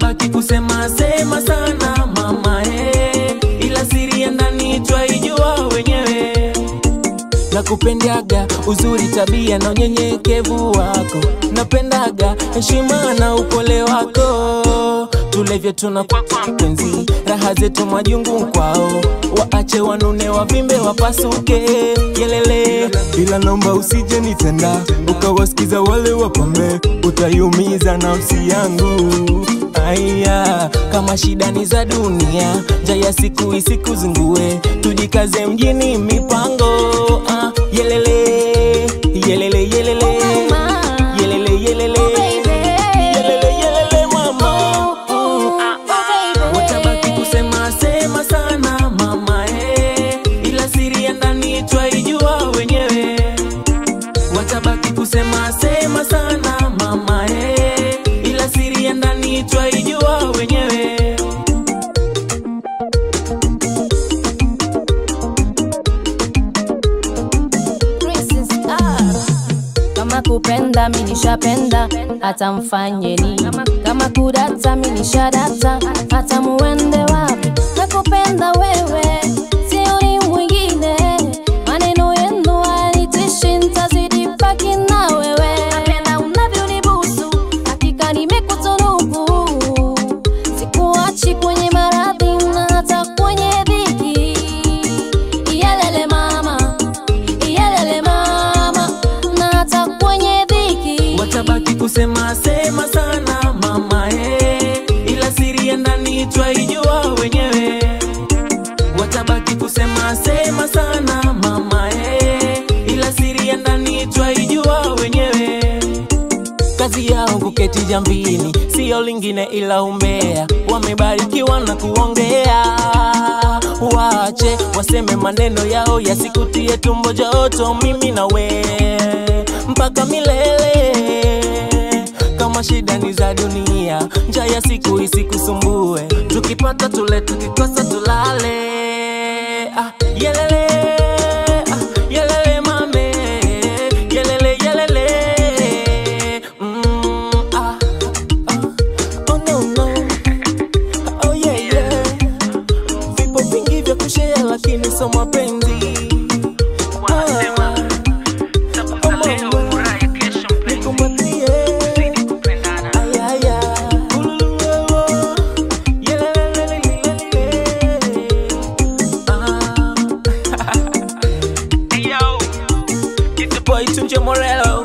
watabaki kusema sema sana mama ila siri ya ndani twaijua wenyewe. Nakupendaga uzuri, tabia na unyenyekevu wako, napendaga heshima na upole wako. Tulevye tunakuwa mpenzi, raha zetu majungu kwao, waache wanune wavimbe wapasuke yelele. Ila naomba usije nitenda ukawasikiza wale wapambe, utayumiza nafsi yangu. Aya, kama shida ni za dunia, jaya siku isiku zingue, tujikaze mjini mipango. Yelele, yelele, yelele, yelele, yelele, yelele, yelele mama. Watabaki kusema sema sana mama ila siri ya ndani twaijua wenyewe. Watabaki kusema sema sana mama ila siri ya ndani twaijua wenyewe. Kama kupenda mimi nishapenda, hata mfanye nini. Kama kudata mimi nishadata, hata muende wapi. Nakupenda wewe, sioni mwingine. Maneno yenu hayanitishi, nitazidi baki na wewe. Napenda unavyonibusu, hakika nimekutunuku. Sikuachi kwenye maradhi na hata kwenye dhiki. Iyelele mama, iyelele mama, na hata kwenye dhiki. Watabaki kusema sema sana mama ila siri ya ndani twaijua wenyewe. Watabaki kusema sema sana mama ila siri ya ndani twaijua wenyewe. Kazi yao kuketi jambini, sio lingine ila umbea. Wamebarikiwa na kuongea, waache waseme maneno yao yasikutie tumbo joto. Mimi na we mpaka milele. Kama shida ni za dunia, njaa ya siku isikusumbue. Tukipata tule, tukikosa tulale. Yelele, yelele mame, yelele, yelele. Oh no no, oh yeah yeah. Vipo vingi vya kushare lakini so mapenzi. Boy Tunje Morello.